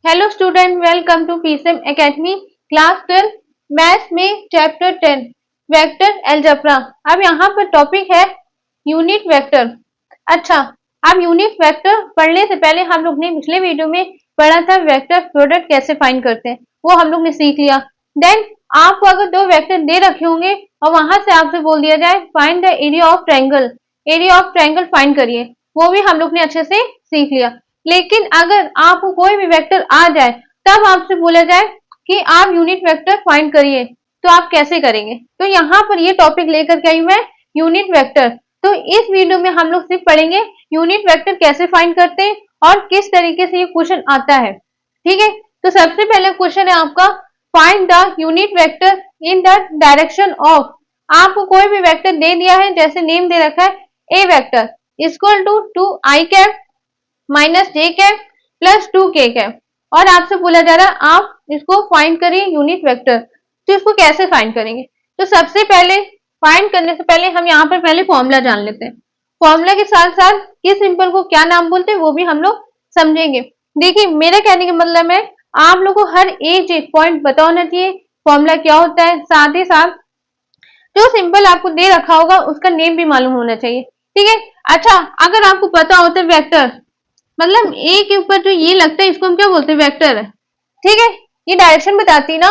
Hello student, welcome to PCM academy class 12 maths में chapter 10 vector algebra. अब यहाँ पर टॉपिक है यूनिट वेक्टर। अच्छा, अब यूनिट वेक्टर पढ़ने से पहले हम लोग ने पिछले वीडियो में पढ़ा था वेक्टर प्रोडक्ट कैसे फाइंड करते हैं, वो हम लोग ने सीख लिया। देन आपको अगर दो वेक्टर दे रखे होंगे और वहां से आपसे बोल दिया जाए find the area of triangle, area of triangle find करिए, वो भी हम लोग ने अच्छे से सीख लिया। लेकिन अगर आपको कोई भी वेक्टर आ जाए तब आपसे बोला जाए कि आप यूनिट वेक्टर फाइंड करिए, तो आप कैसे करेंगे? तो यहाँ पर ये टॉपिक लेकर के आई मैं, यूनिट वेक्टर। तो इस वीडियो में हम लोग सिर्फ पढ़ेंगे यूनिट वेक्टर कैसे फाइंड करते हैं और किस तरीके से ये क्वेश्चन आता है। ठीक है, तो सबसे पहले क्वेश्चन है आपका find the unit vector in the direction of. आपको कोई भी वेक्टर दे दिया है, जैसे नेम दे रखा है A vector equal to 2i cap minus J cap plus 2k cap, और आपसे बोला जा रहा है आप इसको फाइंड करिए यूनिट वेक्टर। तो इसको कैसे फाइंड करेंगे? तो सबसे पहले फाइंड करने से पहले हम यहाँ पर पहले फॉर्मूला जान लेते हैं। फॉर्मूला के साथ साथ किस सिंबल को क्या नाम बोलते हैं वो भी हम लोग समझेंगे। देखिए, मेरा कहने का मतलब है आप लोग को हर एक चीज पॉइंट पता होना चाहिए, फॉर्मूला क्या होता है, साथ ही साथ जो सिंबल आपको दे रखा होगा उसका नेम भी मालूम होना चाहिए। ठीक है। अच्छा, अगर आपको पता होता है वेक्टर मतलब ए के ऊपर जो ये लगता है इसको हम क्या बोलते हैं? वेक्टर है। ठीक है, ये डायरेक्शन बताती ना।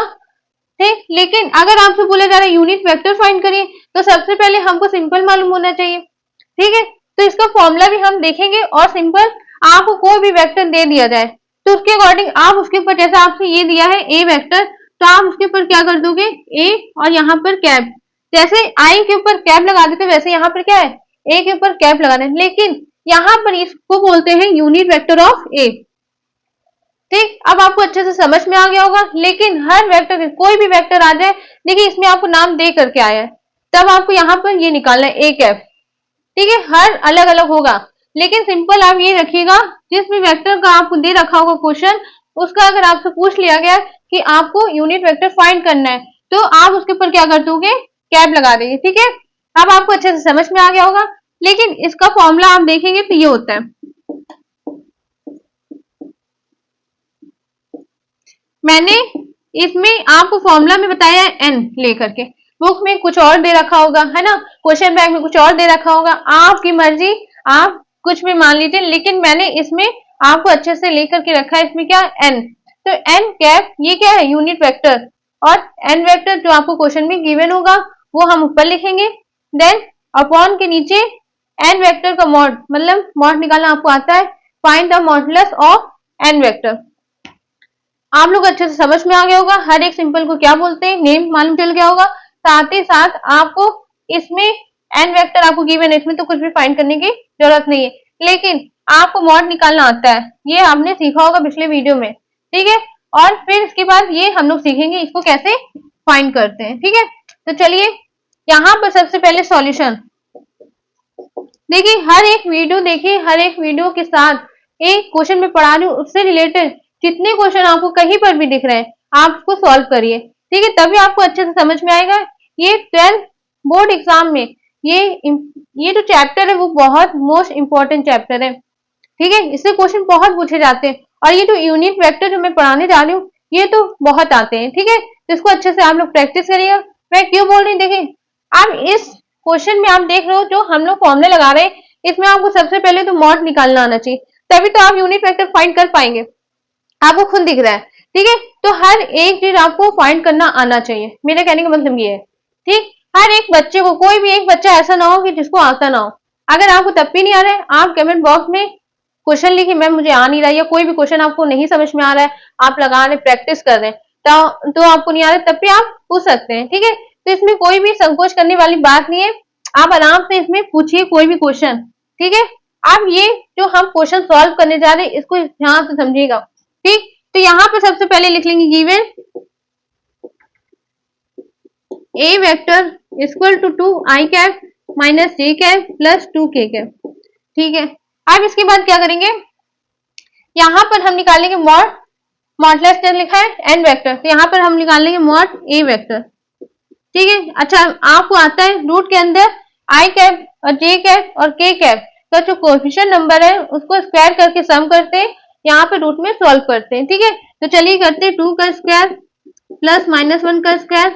ठीक, लेकिन अगर आपसे बोला जा रहा है यूनिट वेक्टर फाइंड करिए तो सबसे पहले हमको सिंपल मालूम होना चाहिए। ठीक है, तो इसका फॉर्मूला भी हम देखेंगे और सिंपल आपको कोई भी वेक्टर दे दिया जाए तो उसके अकॉर्डिंग आप उसके ऊपर, जैसा आपसे ये दिया है ए वेक्टर, तो आप उसके ऊपर क्या कर दोगे? ए और यहाँ पर कैप, जैसे आई के ऊपर कैप लगा देते वैसे यहाँ पर क्या है? ए के ऊपर कैप लगा दें। लेकिन यहाँ पर इसको बोलते हैं यूनिट वेक्टर ऑफ ए। ठीक, अब आपको अच्छे से समझ में आ गया होगा। लेकिन हर वेक्टर, कोई भी वेक्टर आ जाए, देखिए इसमें आपको नाम दे करके आया है, तब आपको यहाँ पर ये निकालना है ए कैप। ठीक है, हर अलग अलग होगा, लेकिन सिंपल आप ये रखिएगा जिस भी वेक्टर का आपको दे रखा होगा क्वेश्चन, उसका अगर आपसे पूछ लिया गया कि आपको यूनिट वेक्टर फाइंड करना है तो आप उसके ऊपर क्या कर दोगे? कैप लगा देंगे। ठीक है, अब आपको अच्छे से समझ में आ गया होगा। लेकिन इसका फॉर्मूला आप देखेंगे तो ये होता है, मैंने इसमें आपको फॉर्मूला में बताया है एन लेकर के, बुक में कुछ और दे रखा होगा, है ना, क्वेश्चन बैंक में कुछ और दे रखा होगा, आपकी मर्जी, आप कुछ भी मान लीजिए। लेकिन मैंने इसमें आपको अच्छे से लेकर के रखा है, इसमें क्या एन, तो एन कैप ये क्या है? Unit vector. और एन वेक्टर जो आपको क्वेश्चन में गिवन होगा वो हम ऊपर लिखेंगे, देन अपॉन के नीचे एन वेक्टर का मॉड, मतलब मॉड निकालना आपको आता है, find the modulus of N vector. आप लोग अच्छे से समझ में आ गया होगा, हर एक सिंपल को क्या बोलते हैं, नेम मालूम चल गया होगा। साथ ही साथ आपको इसमें एन वेक्टर आपको गिवन है, इसमें तो कुछ भी फाइंड करने की जरूरत नहीं है, लेकिन आपको मॉड निकालना आता है, ये आपने सीखा होगा पिछले वीडियो में। ठीक है, और फिर इसके बाद ये हम लोग सीखेंगे इसको कैसे फाइंड करते हैं। ठीक है, तो चलिए यहाँ पर सबसे पहले सॉल्यूशन देखिए, हर एक वीडियो देखिए, हर एक वीडियो के साथ एक क्वेश्चन में पढ़ा रही हूँ उससे रिलेटेड जितने क्वेश्चन आपको कहीं पर भी दिख रहे हैं आप उसको सॉल्व करिए। ठीक है, तभी आपको अच्छे से समझ में आएगा। ये 12th बोर्ड एग्जाम में ये जो चैप्टर है वो बहुत मोस्ट इंपॉर्टेंट चैप्टर है। ठीक है, इससे क्वेश्चन बहुत पूछे जाते हैं, और ये जो यूनिट वेक्टर जो मैं पढ़ाने जा रही हूँ ये तो बहुत आते हैं। ठीक है, तो इसको अच्छे से आप लोग प्रैक्टिस करिएगा। मैं क्यों बोल रही हूँ, देखिए आप इस क्वेश्चन में आप देख रहे हो जो हम लोग फॉर्मूले लगा रहे हैं, इसमें आपको सबसे पहले तो मॉड निकालना आना चाहिए, तभी तो आप यूनिट वेक्टर फाइंड कर पाएंगे। आपको खुद दिख रहा है। ठीक है, तो हर एक चीज आपको फाइंड करना आना चाहिए, मेरे कहने का मतलब ये है। ठीक, हर एक बच्चे को, कोई भी एक बच्चा ऐसा ना हो कि जिसको आता ना हो। अगर आपको तब भी नहीं आ रहा है आप कमेंट बॉक्स में क्वेश्चन लिखिए, मैम मुझे आ नहीं रहा है, या कोई भी क्वेश्चन आपको नहीं समझ में आ रहा है, आप लगा रहे प्रैक्टिस कर रहे हैं, तो आपको नहीं आ रहा है तब भी आप पूछ सकते हैं। ठीक है, तो इसमें कोई भी संकोच करने वाली बात नहीं है, आप आराम से इसमें पूछिए कोई भी क्वेश्चन। ठीक है, आप ये जो हम क्वेश्चन सॉल्व करने जा रहे हैं इसको ध्यान से समझिएगा। ठीक, तो यहाँ पे सबसे पहले लिख लेंगे given A vector equal to 2i cap minus J cap plus 2k cap. ठीक है, अब इसके बाद क्या करेंगे, यहाँ पर हम निकालेंगे मॉड, मॉडलेस क्या लिखा है एन वेक्टर, तो यहाँ पर हम निकाल लेंगे मॉड ए वेक्टर। ठीक है, अच्छा आपको आता है रूट के अंदर आई कैप और जे कैप और के कैप का जो कोएफिशिएंट नंबर है उसको स्क्वायर करके सम करते हैं, यहाँ पे रूट में सॉल्व करते हैं। ठीक है, तो चलिए करते हैं 2 का स्क्वायर प्लस -1 का स्क्वायर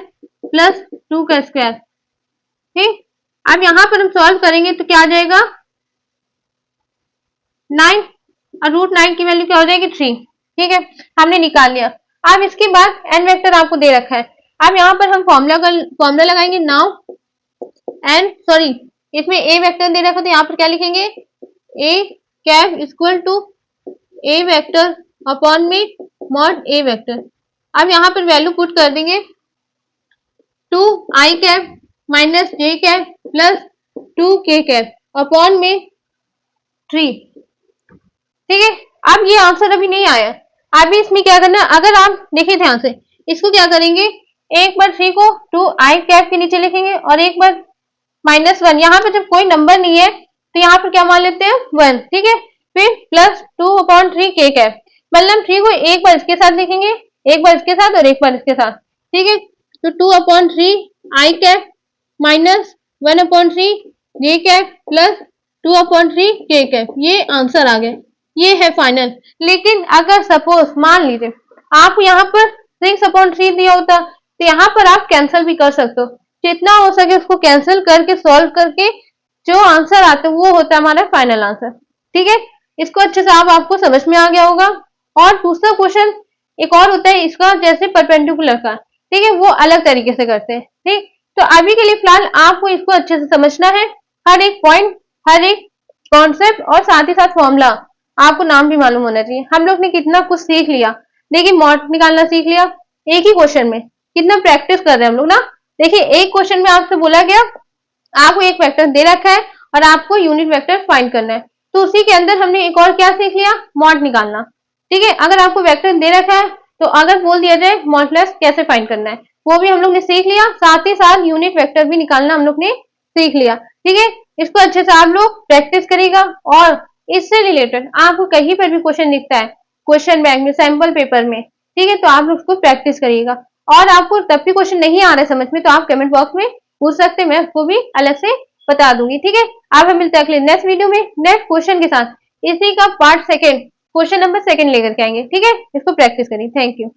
प्लस 2 का स्क्वायर। ठीक, अब यहाँ पर हम सॉल्व करेंगे तो क्या आ जाएगा 9 और √9 की वैल्यू क्या हो जाएगी 3। ठीक है, हमने निकाल लिया। अब इसके बाद n वेक्टर आपको दे रखा है। अब यहाँ पर हम फॉर्मूला लगाएंगे। नाउ n सॉरी इसमें a वेक्टर दे रखा, तो यहाँ पर क्या लिखेंगे a cap equal to a vector upon में मॉड a वेक्टर। अब यहाँ पर वैल्यू पुट कर देंगे 2i cap minus j cap plus 2k cap upon में 3। ठीक है, अब ये आंसर अभी नहीं आया। अभी इसमें क्या करना है, अगर आप देखें ध्यान से, इसको क्या करेंगे, एक बार 3 को 2i कैप के नीचे लिखेंगे और एक बार -1। यहाँ पे जब कोई नंबर नहीं है तो यहाँ पर क्या मान लेते हैं 1। ठीक है, फिर प्लस 2/3 k कैप, मतलब 3 को एक बार इसके साथ लिखेंगे, एक बार इसके साथ और एक बार इसके साथ। ठीक है, तो 2/3 i cap minus 1/3 j cap plus 2/3 k cap. ये आंसर आ गया, ये है फाइनल। लेकिन अगर सपोज मान लीजिए आपको यहाँ पर 6/3 दिया होता तो यहाँ पर आप कैंसिल भी कर सकते हो। जितना हो सके उसको कैंसिल करके सॉल्व करके जो आंसर आता है वो होता है हमारा फाइनल आंसर। ठीक है, इसको अच्छे से आपको समझ में आ गया होगा। और दूसरा क्वेश्चन एक और होता है इसका, जैसे परपेंडिकुलर का। ठीक है, वो अलग तरीके से करते हैं। ठीक, तो अभी के लिए फिलहाल आपको इसको अच्छे से समझना है, हर एक पॉइंट, हर एक कॉन्सेप्ट और साथ ही साथ फॉर्मूला आपको नाम भी मालूम होना चाहिए। हम लोग ने कितना कुछ सीख लिया, देखिए मॉड निकालना सीख लिया एक ही क्वेश्चन में, कितना प्रैक्टिस कर रहे हैं हम लोग ना। देखिए एक क्वेश्चन में आपसे बोला गया आपको एक वेक्टर दे रखा है और आपको यूनिट वेक्टर फाइंड करना है, तो उसी के अंदर हमने एक और क्या सीख लिया, मॉड निकालना। ठीक है, अगर आपको वेक्टर दे रखा है तो अगर बोल दिया जाए मॉडुलस कैसे फाइंड करना है वो भी हम लोग ने सीख लिया, साथ ही साथ यूनिट वेक्टर भी निकालना हम लोग ने सीख लिया। ठीक है, इसको अच्छे से आप लोग प्रैक्टिस करिएगा और इससे रिलेटेड आपको कहीं पर भी क्वेश्चन दिखता है क्वेश्चन बैंक में, सैंपल पेपर में, ठीक है, तो आप लोग उसको प्रैक्टिस करिएगा। और आपको तब भी क्वेश्चन नहीं आ रहा है समझ में तो आप कमेंट बॉक्स में पूछ सकते हैं, मैं उसको भी अलग से बता दूंगी। ठीक है, आप हम मिलते हैं अगले नेक्स्ट वीडियो में नेक्स्ट क्वेश्चन के साथ। इसी का पार्ट सेकंड क्वेश्चन नंबर 2 लेकर के आएंगे। ठीक है, इसको प्रैक्टिस करिए। Thank you.